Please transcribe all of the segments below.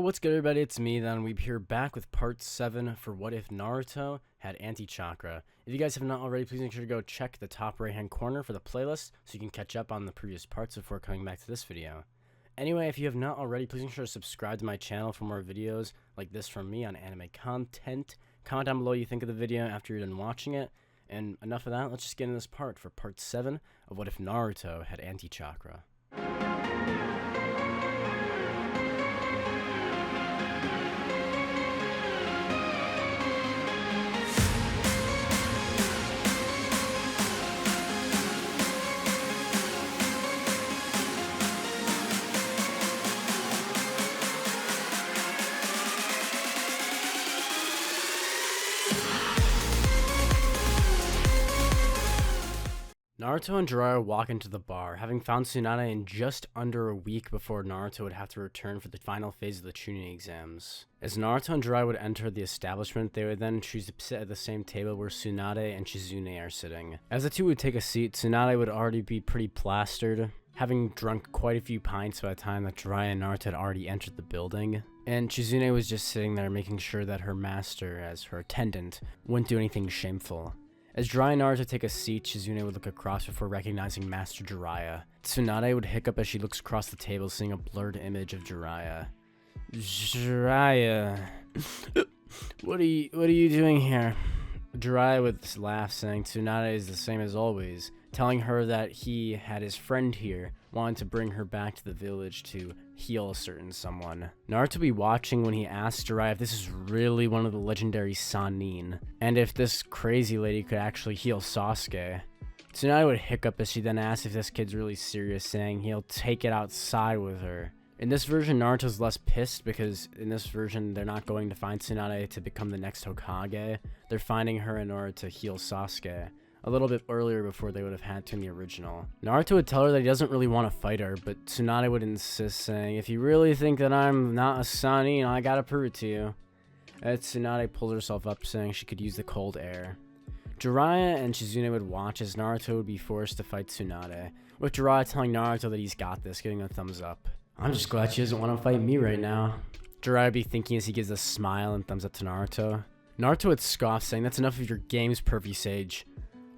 What's good, everybody? It's me, then. We're here back with part 7 for What If Naruto Had Anti-Chakra. If you guys have not already, please make sure to go check the top right-hand corner for the playlist so you can catch up on the previous parts before coming back to this video. Anyway, if you have not already, please make sure to subscribe to my channel for more videos like this from me on anime content. Comment down below what you think of the video after you're done watching it. And enough of that, let's just get into this part for part 7 of What If Naruto Had Anti-Chakra. Naruto and Jiraiya walk into the bar, having found Tsunade in just under a week before Naruto would have to return for the final phase of the Chunin exams. As Naruto and Jiraiya would enter the establishment, they would then choose to sit at the same table where Tsunade and Chizune are sitting. As the two would take a seat, Tsunade would already be pretty plastered, having drunk quite a few pints by the time that Jiraiya and Naruto had already entered the building. And Chizune was just sitting there making sure that her master, as her attendant, wouldn't do anything shameful. As Jiraiya and Naruto take a seat, Chizune would look across before recognizing Master Jiraiya. Tsunade would hiccup as she looks across the table, seeing a blurred image of Jiraiya. Jiraiya, what are you doing here? Jiraiya would laugh, saying Tsunade is the same as always, telling her that he had his friend here, wanted to bring her back to the village to heal a certain someone. Naruto would be watching when he asked Jiraiya if this is really one of the legendary Sannin, and if this crazy lady could actually heal Sasuke. Tsunade would hiccup as she then asked if this kid's really serious, saying he'll take it outside with her. In this version, Naruto's less pissed because in this version, they're not going to find Tsunade to become the next Hokage. They're finding her in order to heal Sasuke a little bit earlier before they would have had to in the original. Naruto would tell her that he doesn't really want to fight her, but Tsunade would insist, saying, if you really think that I'm not a Sannin, I gotta prove it to you. As Tsunade pulled herself up, saying she could use the cold air. Jiraiya and Chizune would watch as Naruto would be forced to fight Tsunade, with Jiraiya telling Naruto that he's got this, giving a thumbs up. I'm just glad she doesn't want to fight me right now. Jiraiya would be thinking as he gives a smile and thumbs up to Naruto. Naruto would scoff, saying, that's enough of your games, pervy sage.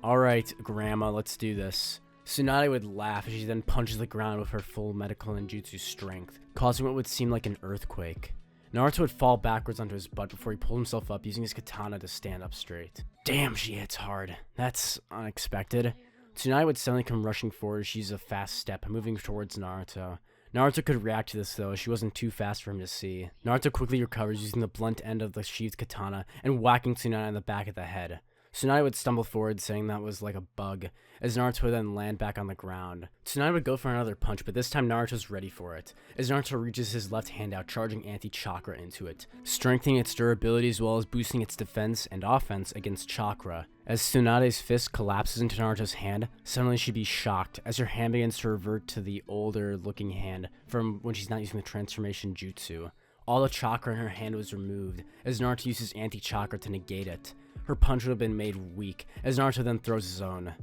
Alright, Grandma, let's do this. Tsunade would laugh as she then punches the ground with her full medical ninjutsu strength, causing what would seem like an earthquake. Naruto would fall backwards onto his butt before he pulled himself up, using his katana to stand up straight. Damn, she hits hard. That's unexpected. Tsunade would suddenly come rushing forward as she used a fast step, moving towards Naruto. Naruto could react to this though, as she wasn't too fast for him to see. Naruto quickly recovers, using the blunt end of the sheathed katana and whacking Tsunade on the back of the head. Tsunade would stumble forward, saying that was like a bug, as Naruto would then land back on the ground. Tsunade would go for another punch, but this time Naruto's ready for it, as Naruto reaches his left hand out, charging Anti-Chakra into it, strengthening its durability as well as boosting its defense and offense against Chakra. As Tsunade's fist collapses into Naruto's hand, suddenly she'd be shocked, as her hand begins to revert to the older looking hand from when she's not using the transformation jutsu. All the chakra in her hand was removed, as Naruto uses Anti-Chakra to negate it. Her punch would have been made weak, as Naruto then throws his own.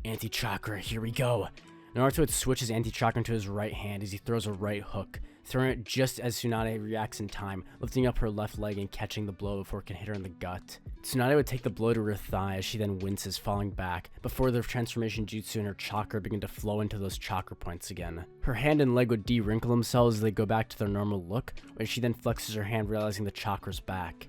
Anti-Chakra, here we go. Naruto would switch his Anti-Chakra into his right hand as he throws a right hook, throwing it just as Tsunade reacts in time, lifting up her left leg and catching the blow before it can hit her in the gut. Tsunade would take the blow to her thigh as she then winces, falling back, before the transformation jutsu and her chakra begin to flow into those chakra points again. Her hand and leg would de-wrinkle themselves as they go back to their normal look, when she then flexes her hand, realizing the chakra's back.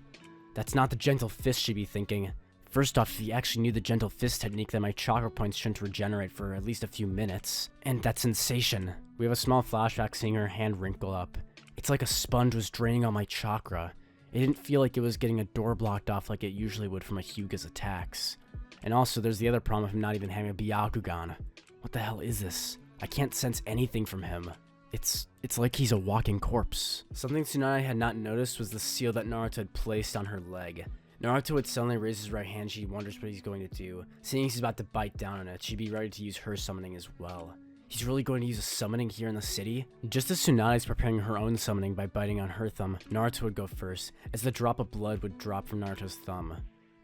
That's not the gentle fist, she'd be thinking. First off, if he actually knew the gentle fist technique, then my chakra points shouldn't regenerate for at least a few minutes. And that sensation. We have a small flashback seeing her hand wrinkle up. It's like a sponge was draining all my chakra. It didn't feel like it was getting a door blocked off like it usually would from a Hyuga's attacks. And also, there's the other problem of him not even having a Byakugan. What the hell is this? I can't sense anything from him. It's like he's a walking corpse. Something Tsunade had not noticed was the seal that Naruto had placed on her leg. Naruto would suddenly raise his right hand. She wonders what he's going to do. Seeing he's about to bite down on it, she'd be ready to use her summoning as well. He's really going to use a summoning here in the city? Just as Tsunade is preparing her own summoning by biting on her thumb, Naruto would go first, as the drop of blood would drop from Naruto's thumb.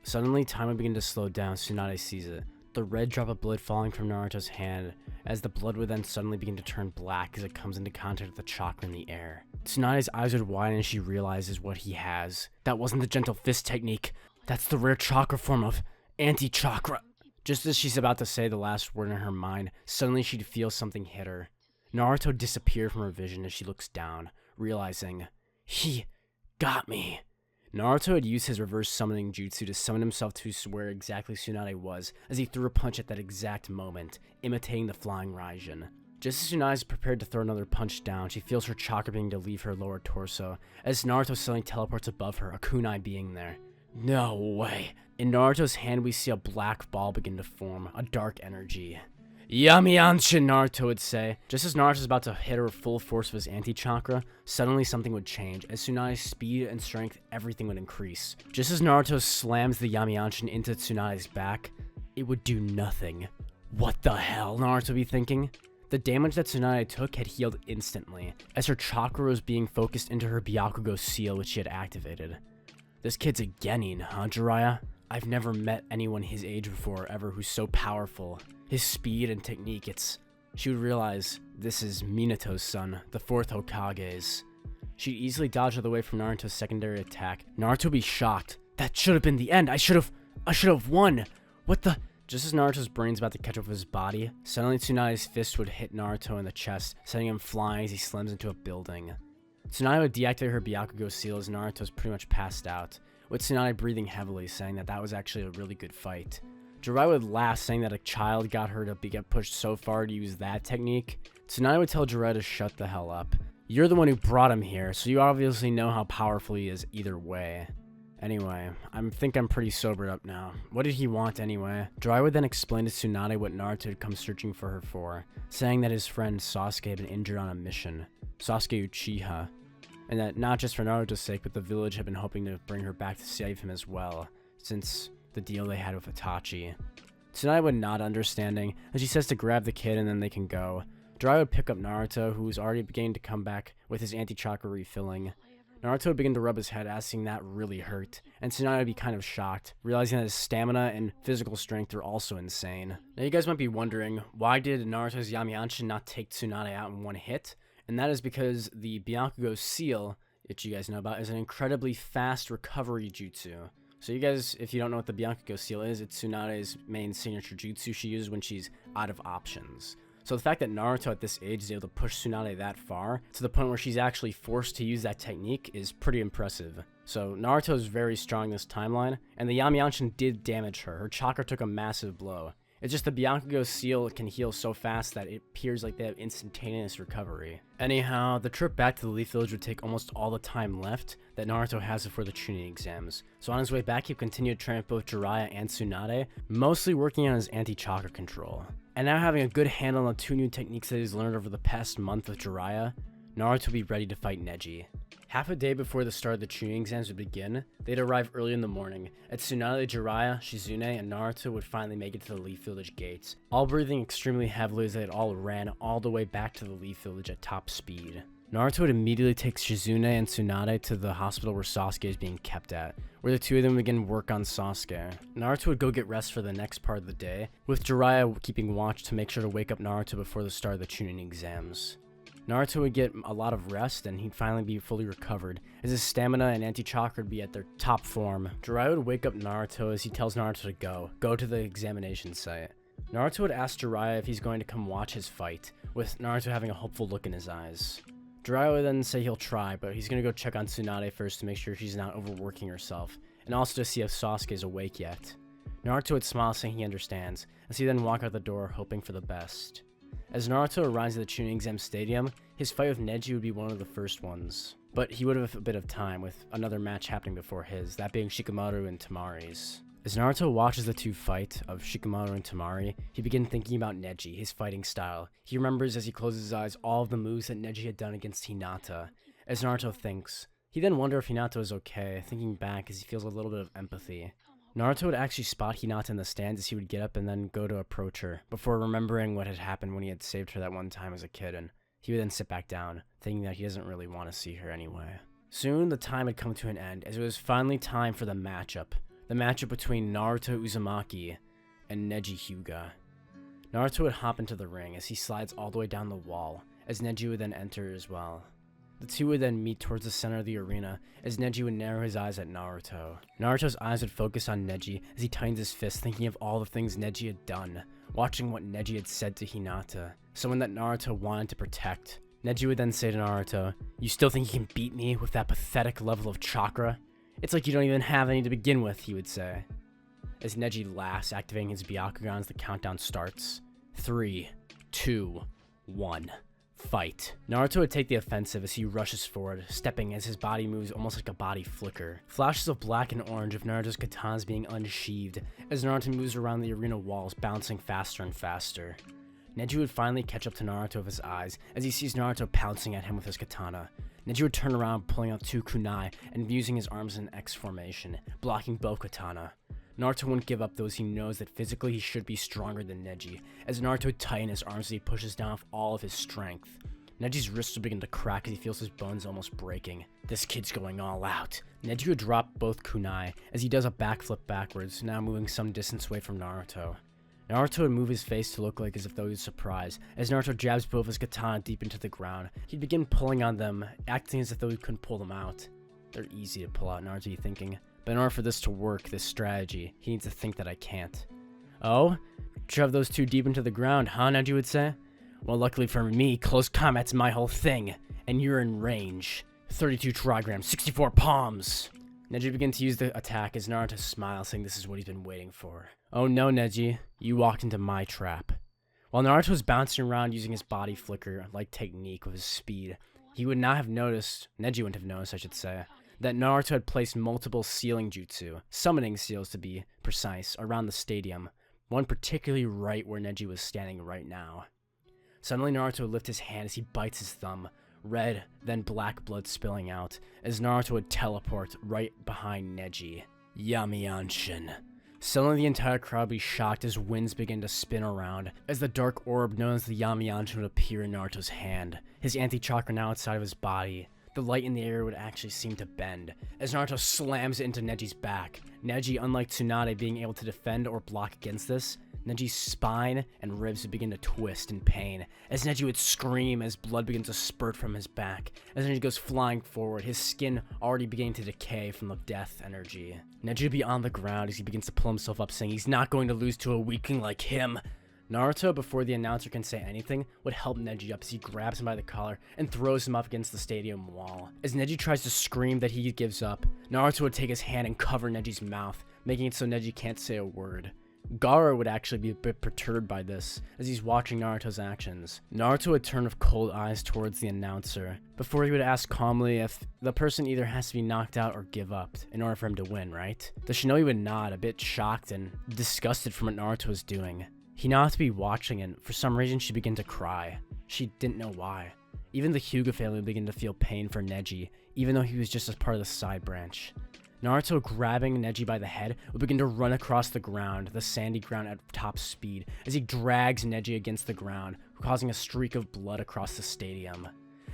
Suddenly, time would begin to slow down. Tsunade sees it. The red drop of blood falling from Naruto's hand, as the blood would then suddenly begin to turn black as it comes into contact with the chakra in the air. Tsunade's eyes would widen as she realizes what he has. That wasn't the gentle fist technique. That's the rare chakra form of Anti-Chakra. Just as she's about to say the last word in her mind, suddenly she'd feel something hit her. Naruto disappeared from her vision as she looks down, realizing, he got me. Naruto had used his reverse summoning jutsu to summon himself to where exactly Tsunade was, as he threw a punch at that exact moment, imitating the flying Raijin. Just as Tsunade is prepared to throw another punch down, she feels her chakra beginning to leave her lower torso, as Naruto suddenly teleports above her, a kunai being there. No way. In Naruto's hand, we see a black ball begin to form, a dark energy. Yamianshin, Naruto would say. Just as Naruto is about to hit her full force of his anti-chakra, suddenly something would change. As Tsunade's speed and strength, everything would increase. Just as Naruto slams the Yamianshin into Tsunade's back, it would do nothing. What the hell, Naruto would be thinking? The damage that Tsunade took had healed instantly, as her chakra was being focused into her Byakugo seal which she had activated. This kid's a genin, huh, Jiraiya? I've never met anyone his age before ever who's so powerful. His speed and technique, she would realize this is Minato's son, the 4th Hokage's. She'd easily dodge out of the way from Naruto's secondary attack. Naruto would be shocked. That should have been the end. I should have won. What the? Just as Naruto's brain's about to catch up with his body, suddenly Tsunade's fist would hit Naruto in the chest, sending him flying as he slams into a building. Tsunade would deactivate her Byakugo seal as Naruto's pretty much passed out, with Tsunade breathing heavily, saying that was actually a really good fight. Jiraiya would laugh, saying that a child got her to get pushed so far to use that technique. Tsunade would tell Jiraiya to shut the hell up. You're the one who brought him here, so you obviously know how powerful he is either way. Anyway, I think I'm pretty sobered up now. What did he want anyway? Jiraiya would then explain to Tsunade what Naruto had come searching for her for, saying that his friend Sasuke had been injured on a mission, Sasuke Uchiha, and that not just for Naruto's sake, but the village had been hoping to bring her back to save him as well, since the deal they had with Itachi. Tsunade would nod understanding, as she says to grab the kid and then they can go. Jiraiya would pick up Naruto, who was already beginning to come back with his anti-chakra refilling. Naruto would begin to rub his head, asking that really hurt, and Tsunade would be kind of shocked, realizing that his stamina and physical strength are also insane. Now you guys might be wondering, why did Naruto's Yamianshin not take Tsunade out in one hit? And that is because the Byakugo seal, which you guys know about, is an incredibly fast recovery jutsu. So you guys, if you don't know what the Byakugo seal is, it's Tsunade's main signature jutsu she uses when she's out of options. So the fact that Naruto at this age is able to push Tsunade that far, to the point where she's actually forced to use that technique, is pretty impressive. So Naruto is very strong in this timeline, and the Yamianshin did damage her. Her chakra took a massive blow. It's just the Byakugo seal can heal so fast that it appears like they have instantaneous recovery. Anyhow, the trip back to the Leaf Village would take almost all the time left that Naruto has before the Chunin exams. So on his way back, he continued to train with both Jiraiya and Tsunade, mostly working on his anti-chakra control. And now having a good handle on the 2 new techniques that he's learned over the past month with Jiraiya, Naruto will be ready to fight Neji. Half a day before the start of the Chunin exams would begin, they'd arrive early in the morning, as Tsunade, Jiraiya, Shizune, and Naruto would finally make it to the Leaf Village gates, all breathing extremely heavily as they had all ran all the way back to the Leaf Village at top speed. Naruto would immediately take Shizune and Tsunade to the hospital where Sasuke is being kept at, where the 2 of them begin work on Sasuke. Naruto would go get rest for the next part of the day, with Jiraiya keeping watch to make sure to wake up Naruto before the start of the Chunin exams. Naruto would get a lot of rest and he'd finally be fully recovered, as his stamina and anti-chakra would be at their top form. Jiraiya would wake up Naruto as he tells Naruto to go to the examination site. Naruto would ask Jiraiya if he's going to come watch his fight, with Naruto having a hopeful look in his eyes. Jiraiya would then say he'll try, but he's going to go check on Tsunade first to make sure she's not overworking herself, and also to see if Sasuke is awake yet. Naruto would smile, saying he understands, as he then walk out the door, hoping for the best. As Naruto arrives at the Chunin Exam Stadium, his fight with Neji would be one of the first ones. But he would have a bit of time, with another match happening before his, that being Shikamaru and Tamari's. As Naruto watches the 2 fight of Shikamaru and Tamari, he begins thinking about Neji, his fighting style. He remembers as he closes his eyes all of the moves that Neji had done against Hinata. As Naruto thinks, he then wonders if Hinata is okay, thinking back as he feels a little bit of empathy. Naruto would actually spot Hinata in the stands as he would get up and then go to approach her, before remembering what had happened when he had saved her that one time as a kid, and he would then sit back down, thinking that he doesn't really want to see her anyway. Soon, the time had come to an end, as it was finally time for the matchup. The matchup between Naruto Uzumaki and Neji Hyuga. Naruto would hop into the ring as he slides all the way down the wall, as Neji would then enter as well. The two would then meet towards the center of the arena as Neji would narrow his eyes at Naruto. Naruto's eyes would focus on Neji as he tightened his fist, thinking of all the things Neji had done, watching what Neji had said to Hinata, someone that Naruto wanted to protect. Neji would then say to Naruto, "You still think you can beat me with that pathetic level of chakra? It's like you don't even have any to begin with," he would say. As Neji laughs, activating his Byakugan as the countdown starts. 3, 2, 1. Fight. Naruto would take the offensive as he rushes forward, stepping as his body moves almost like a body flicker. Flashes of black and orange of Naruto's katanas being unsheathed as Naruto moves around the arena walls, bouncing faster and faster. Neji would finally catch up to Naruto with his eyes as he sees Naruto pouncing at him with his katana. Neji would turn around, pulling out 2 kunai and using his arms in X formation, blocking both katana. Naruto wouldn't give up though, as he knows that physically he should be stronger than Neji, as Naruto would tighten his arms as he pushes down with all of his strength. Neji's wrists would begin to crack as he feels his bones almost breaking. This kid's going all out. Neji would drop both kunai as he does a backflip backwards, now moving some distance away from Naruto. Naruto would move his face to look like as if though he was surprised. As Naruto jabs both his katana deep into the ground, he'd begin pulling on them, acting as if though he couldn't pull them out. They're easy to pull out, Naruto thinking. But in order for this to work, this strategy, he needs to think that I can't. "Oh? Shove those 2 deep into the ground, huh?" Neji would say. "Well, luckily for me, close combat's my whole thing, and you're in range. 32 trigrams, 64 palms." Neji begins to use the attack as Naruto smiles, saying this is what he's been waiting for. "Oh no, Neji, you walked into my trap." While Naruto was bouncing around using his body flicker-like technique with his speed, he would not have noticed, Neji wouldn't have noticed, I should say, that Naruto had placed multiple sealing jutsu, summoning seals to be precise, around the stadium, one particularly right where Neji was standing right now. Suddenly Naruto would lift his hand as he bites his thumb, red, then black blood spilling out, as Naruto would teleport right behind Neji. Yamianshin. Suddenly the entire crowd would be shocked as winds begin to spin around, as the dark orb known as the Yamianshin would appear in Naruto's hand, his anti-chakra now outside of his body. The light in the air would actually seem to bend, as Naruto slams it into Neji's back. Neji, unlike Tsunade being able to defend or block against this, Neji's spine and ribs would begin to twist in pain, as Neji would scream as blood begins to spurt from his back. As Neji goes flying forward, his skin already beginning to decay from the death energy. Neji would be on the ground as he begins to pull himself up, saying he's not going to lose to a weakling like him. Naruto, before the announcer can say anything, would help Neji up as he grabs him by the collar and throws him up against the stadium wall. As Neji tries to scream that he gives up, Naruto would take his hand and cover Neji's mouth, making it so Neji can't say a word. Gaara would actually be a bit perturbed by this, as he's watching Naruto's actions. Naruto would turn with cold eyes towards the announcer, before he would ask calmly if the person either has to be knocked out or give up, in order for him to win, right? The shinobi would nod, a bit shocked and disgusted from what Naruto was doing. Hinata would be watching, and for some reason she began to cry. She didn't know why. Even the Hyuga family would begin to feel pain for Neji, even though he was just as part of the side branch. Naruto, grabbing Neji by the head, would begin to run across the ground, the sandy ground at top speed, as he drags Neji against the ground, causing a streak of blood across the stadium.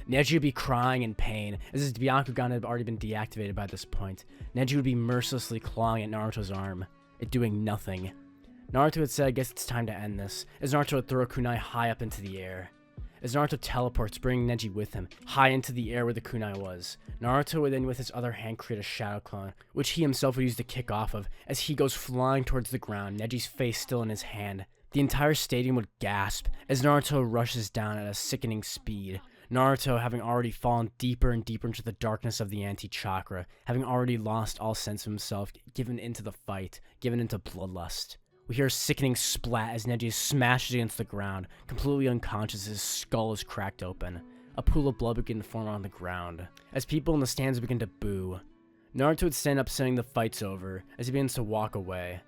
Neji would be crying in pain, as his Byakugan had already been deactivated by this point. Neji would be mercilessly clawing at Naruto's arm, it doing nothing. Naruto would say, "I guess it's time to end this," as Naruto would throw a kunai high up into the air. As Naruto teleports, bringing Neji with him, high into the air where the kunai was. Naruto would then with his other hand create a shadow clone, which he himself would use to kick off of, as he goes flying towards the ground, Neji's face still in his hand. The entire stadium would gasp, as Naruto rushes down at a sickening speed. Naruto, having already fallen deeper and deeper into the darkness of the Anti-Chakra, having already lost all sense of himself, given into the fight, given into bloodlust. We hear a sickening splat as Neji is smashed against the ground, completely unconscious as his skull is cracked open. A pool of blood begins to form on the ground, as people in the stands begin to boo. Naruto would stand up saying the fight's over, as he begins to walk away.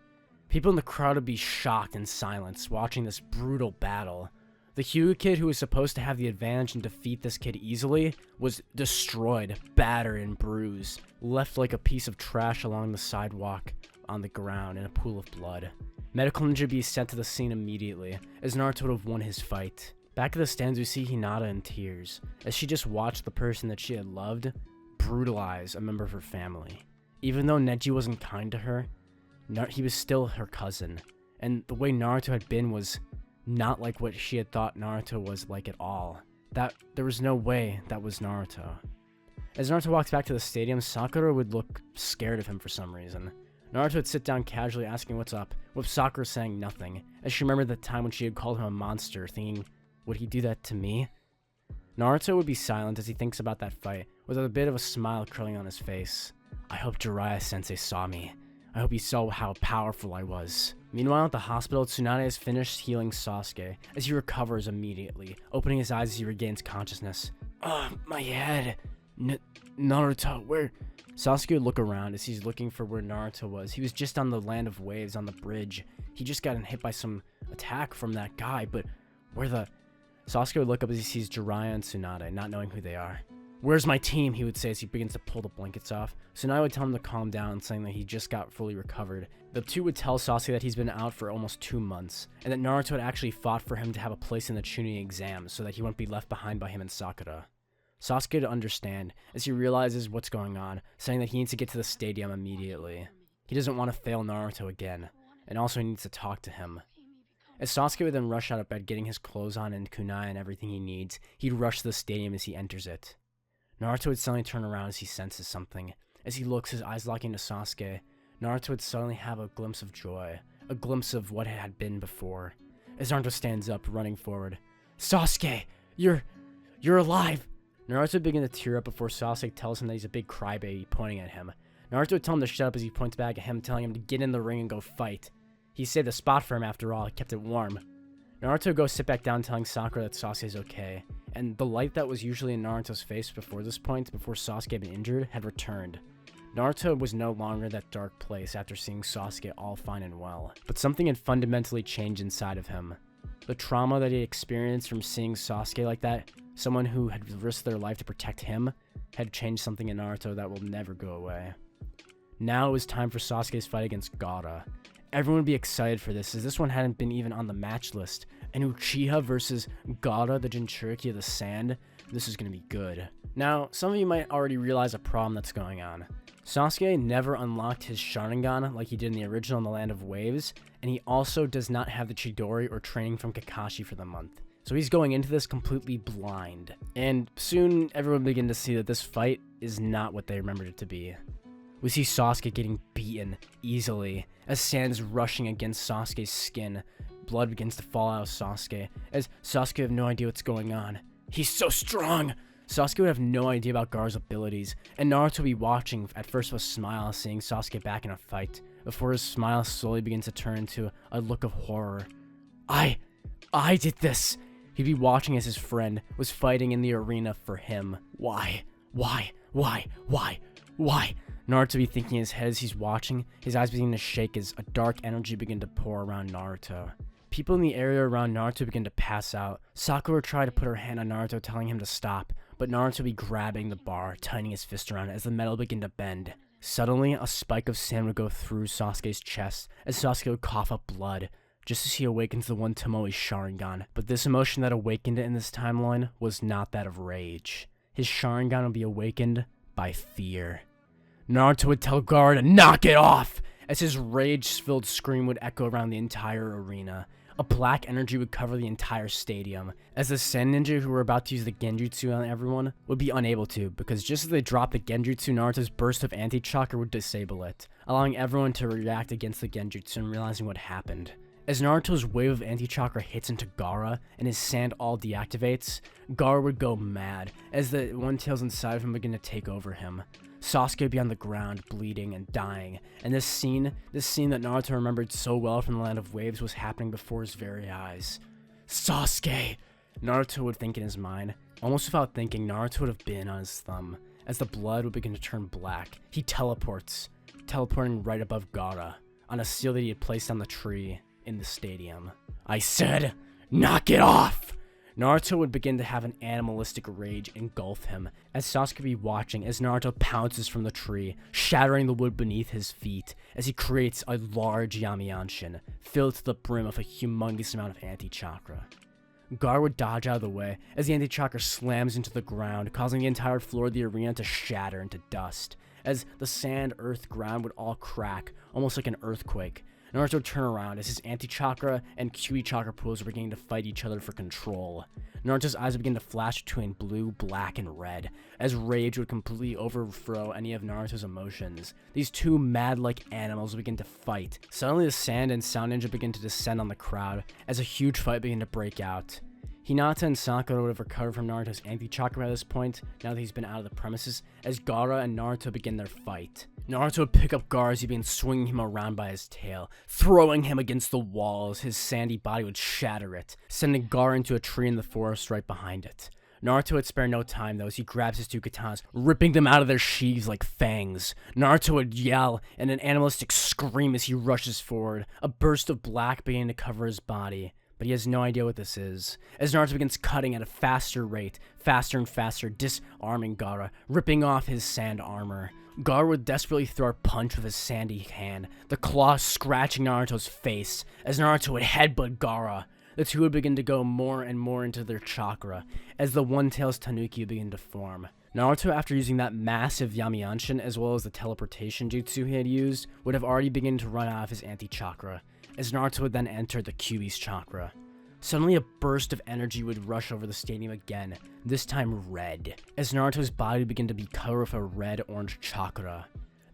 People in the crowd would be shocked in silence, watching this brutal battle. The Hyuga kid, who was supposed to have the advantage and defeat this kid easily, was destroyed, battered, and bruised, left like a piece of trash along the sidewalk on the ground in a pool of blood. Medical ninja would be sent to the scene immediately, as Naruto would have won his fight. Back at the stands, we see Hinata in tears, as she just watched the person that she had loved brutalize a member of her family. Even though Neji wasn't kind to her, he was still her cousin, and the way Naruto had been was not like what she had thought Naruto was like at all. that there was no way that was Naruto. As Naruto walks back to the stadium, Sakura would look scared of him for some reason. Naruto would sit down casually asking what's up, with Sakura saying nothing, as she remembered the time when she had called him a monster, thinking, would he do that to me? Naruto would be silent as he thinks about that fight, with a bit of a smile curling on his face. I hope Jiraiya-sensei saw me. I hope he saw how powerful I was. Meanwhile, at the hospital, Tsunade has finished healing Sasuke, as he recovers immediately, opening his eyes as he regains consciousness. My head. Naruto, where? Sasuke would look around as he's looking for where Naruto was. He was just on the land of waves on the bridge. He just got hit by some attack from that guy, but where the... Sasuke would look up as he sees Jiraiya and Tsunade, not knowing who they are. Where's my team? He would say as he begins to pull the blankets off. Tsunade would tell him to calm down, saying that he just got fully recovered. The two would tell Sasuke that he's been out for almost 2 months, and that Naruto had actually fought for him to have a place in the Chunin exam so that he wouldn't be left behind by him and Sakura. Sasuke would understand as he realizes what's going on, saying that he needs to get to the stadium immediately. He doesn't want to fail Naruto again, and also he needs to talk to him. As Sasuke would then rush out of bed getting his clothes on and kunai and everything he needs, he'd rush to the stadium as he enters it. Naruto would suddenly turn around as he senses something. As he looks, his eyes locking to Sasuke, Naruto would suddenly have a glimpse of joy, a glimpse of what it had been before. As Naruto stands up, running forward. Sasuke! You're alive! Naruto would begin to tear up before Sasuke tells him that he's a big crybaby, pointing at him. Naruto would tell him to shut up as he points back at him, telling him to get in the ring and go fight. He saved the spot for him after all, kept it warm. Naruto would go sit back down, telling Sakura that Sasuke is okay, and the light that was usually in Naruto's face before this point, before Sasuke had been injured, had returned. Naruto was no longer that dark place after seeing Sasuke all fine and well, but something had fundamentally changed inside of him. The trauma that he experienced from seeing Sasuke like that, someone who had risked their life to protect him, had changed something in Naruto that will never go away. Now it was time for Sasuke's fight against Gaara. Everyone would be excited for this, as this one hadn't been even on the match list. And Uchiha versus Gaara, the Jinchuriki of the Sand, this is going to be good. Now, some of you might already realize a problem that's going on. Sasuke never unlocked his Sharingan like he did in the original in the Land of Waves, and he also does not have the Chidori or training from Kakashi for the month. So he's going into this completely blind. And soon, everyone will begin to see that this fight is not what they remembered it to be. We see Sasuke getting beaten easily, as sand is rushing against Sasuke's skin. Blood begins to fall out of Sasuke, as Sasuke would have no idea what's going on. He's so strong! Sasuke would have no idea about Gaara's abilities, and Naruto would be watching, at first with a smile, seeing Sasuke back in a fight, before his smile slowly begins to turn into a look of horror. I did this! He'd be watching as his friend was fighting in the arena for him. Why? Naruto would be thinking in his head as he's watching, his eyes beginning to shake as a dark energy began to pour around Naruto. People in the area around Naruto begin to pass out. Sakura tried to put her hand on Naruto, telling him to stop, but Naruto would be grabbing the bar, tightening his fist around it as the metal began to bend. Suddenly, a spike of sand would go through Sasuke's chest, as Sasuke would cough up blood, just as he awakens the one Tomoe's Sharingan. But this emotion that awakened it in this timeline was not that of rage. His Sharingan would be awakened by fear. Naruto would tell Gaara to knock it off, as his rage-filled scream would echo around the entire arena. A black energy would cover the entire stadium, as the Sand Ninja who were about to use the Genjutsu on everyone would be unable to, because just as they dropped the Genjutsu, Naruto's burst of Anti-Chakra would disable it, allowing everyone to react against the Genjutsu and realizing what happened. As Naruto's wave of Anti-Chakra hits into Gaara and his sand all deactivates, Gaara would go mad, as the one tails inside of him begin to take over him. Sasuke would be on the ground, bleeding and dying, and this scene that Naruto remembered so well from the Land of Waves was happening before his very eyes. Sasuke! Naruto would think in his mind. Almost without thinking, Naruto would have been on his thumb. As the blood would begin to turn black, he teleporting right above Gaara, on a seal that he had placed on the tree in the stadium. I said, knock it off! Naruto would begin to have an animalistic rage engulf him, as Sasuke would be watching as Naruto pounces from the tree, shattering the wood beneath his feet, as he creates a large Yamianshin, filled to the brim of a humongous amount of Anti-Chakra. Gaara would dodge out of the way, as the Anti-Chakra slams into the ground, causing the entire floor of the arena to shatter into dust, as the sand, earth, ground would all crack, almost like an earthquake. Naruto turned around as his anti-chakra and QE chakra pools were beginning to fight each other for control. Naruto's eyes would begin to flash between blue, black, and red, as rage would completely overthrow any of Naruto's emotions. These two mad-like animals would begin to fight. Suddenly the sand and sound ninja began to descend on the crowd, as a huge fight began to break out. Hinata and Sakura would have recovered from Naruto's anti-chakra by this point, now that he's been out of the premises, as Gaara and Naruto begin their fight. Naruto would pick up Gaara as he began swinging him around by his tail, throwing him against the walls. His sandy body would shatter it, sending Gaara into a tree in the forest right behind it. Naruto would spare no time though as he grabs his two katanas, ripping them out of their sheaths like fangs. Naruto would yell and an animalistic scream as he rushes forward, a burst of black beginning to cover his body. But he has no idea what this is, as Naruto begins cutting at a faster rate, faster and faster, disarming Gaara, ripping off his sand armor. Gaara would desperately throw a punch with his sandy hand, the claw scratching Naruto's face, as Naruto would headbutt Gaara. The two would begin to go more and more into their chakra, as the One-Tails Tanuki would begin to form. Naruto, after using that massive Yamianshin, as well as the teleportation jutsu he had used, would have already begun to run out of his anti-chakra, as Naruto would then enter the Kyuubi's chakra. Suddenly a burst of energy would rush over the stadium again, this time red, as Naruto's body would begin to be covered with a red-orange chakra.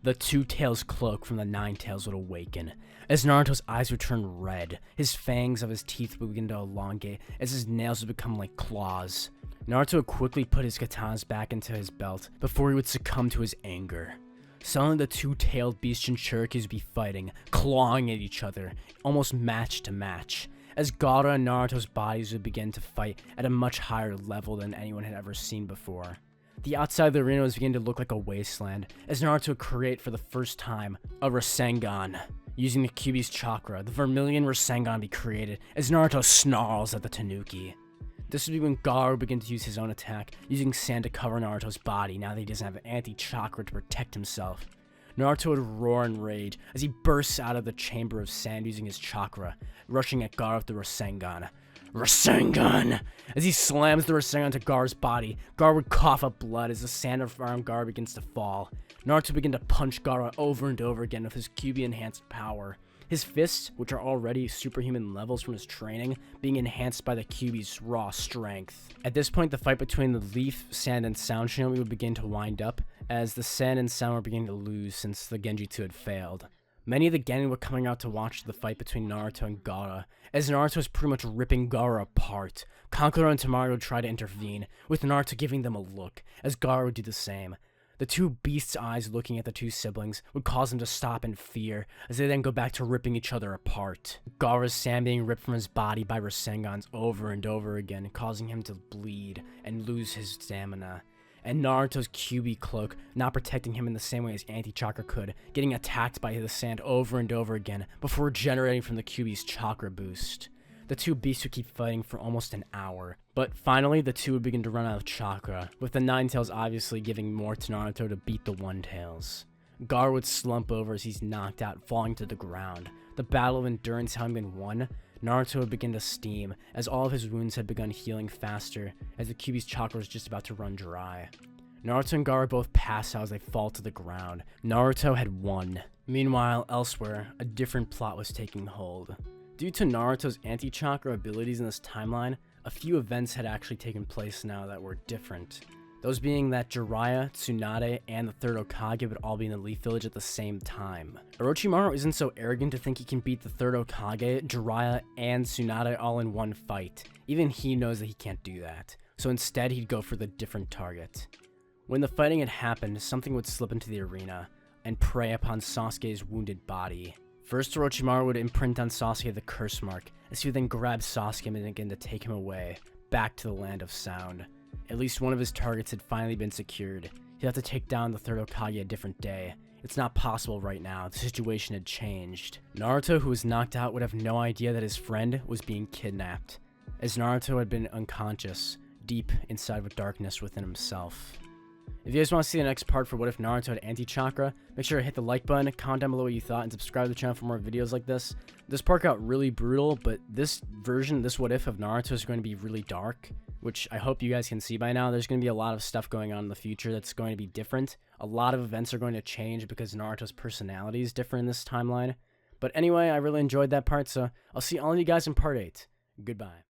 The Two-Tails cloak from the Nine-Tails would awaken, as Naruto's eyes would turn red, his fangs of his teeth would begin to elongate, as his nails would become like claws. Naruto would quickly put his katanas back into his belt, before he would succumb to his anger. Suddenly the two-tailed beast Jinchurikis would be fighting, clawing at each other, almost match to match, as Gaara and Naruto's bodies would begin to fight at a much higher level than anyone had ever seen before. The outside of the arena was beginning to look like a wasteland, as Naruto would create for the first time a Rasengan. Using the Kyuubi's chakra, the Vermilion Rasengan would be created, as Naruto snarls at the Tanuki. This would be when Gaara would begin to use his own attack, using sand to cover Naruto's body now that he doesn't have an anti-chakra to protect himself. Naruto would roar in rage as he bursts out of the chamber of sand using his chakra, rushing at Gaara with the Rasengan. Rasengan! As he slams the Rasengan to Gaara's body, Gaara would cough up blood as the sand around Gaara begins to fall. Naruto would begin to punch Gaara over and over again with his Kyuubi-enhanced power. His fists, which are already superhuman levels from his training, being enhanced by the Kyuubi's raw strength. At this point, the fight between the Leaf, Sand, and Sound Shinobi would begin to wind up, as the Sand and Sound were beginning to lose since the Genjutsu had failed. Many of the Genin were coming out to watch the fight between Naruto and Gaara, as Naruto was pretty much ripping Gaara apart. Kankuro and Temari would try to intervene, with Naruto giving them a look, as Gaara would do the same. The two beasts' eyes looking at the two siblings would cause them to stop in fear, as they then go back to ripping each other apart. Gaara's sand being ripped from his body by Rasengans over and over again, causing him to bleed and lose his stamina. And Naruto's Kyuubi cloak not protecting him in the same way as Anti-Chakra could, getting attacked by the sand over and over again before regenerating from the Kyuubi's chakra boost. The two beasts would keep fighting for almost an hour, but finally the two would begin to run out of chakra, with the Nine-Tails obviously giving more to Naruto to beat the One-Tails. Gaara would slump over as he's knocked out, falling to the ground. The battle of endurance having been won, Naruto would begin to steam, as all of his wounds had begun healing faster, as the Kyuubi's chakra was just about to run dry. Naruto and Gaara both pass out as they fall to the ground. Naruto had won. Meanwhile, elsewhere, a different plot was taking hold. Due to Naruto's anti-chakra abilities in this timeline, a few events had actually taken place now that were different. Those being that Jiraiya, Tsunade, and the third Hokage would all be in the Leaf Village at the same time. Orochimaru isn't so arrogant to think he can beat the third Hokage, Jiraiya, and Tsunade all in one fight. Even he knows that he can't do that, so instead he'd go for the different target. When the fighting had happened, something would slip into the arena, and prey upon Sasuke's wounded body. First, Orochimaru would imprint on Sasuke the curse mark, as he would then grab Sasuke and begin to take him away, back to the land of sound. At least one of his targets had finally been secured. He'd have to take down the third Hokage a different day. It's not possible right now, the situation had changed. Naruto, who was knocked out, would have no idea that his friend was being kidnapped, as Naruto had been unconscious, deep inside with darkness within himself. If you guys want to see the next part for What If Naruto had Anti-Chakra, make sure to hit the like button, comment down below what you thought, and subscribe to the channel for more videos like this. This part got really brutal, but this version, this What If of Naruto is going to be really dark, which I hope you guys can see by now. There's going to be a lot of stuff going on in the future that's going to be different. A lot of events are going to change because Naruto's personality is different in this timeline. But anyway, I really enjoyed that part, so I'll see all of you guys in part 8. Goodbye.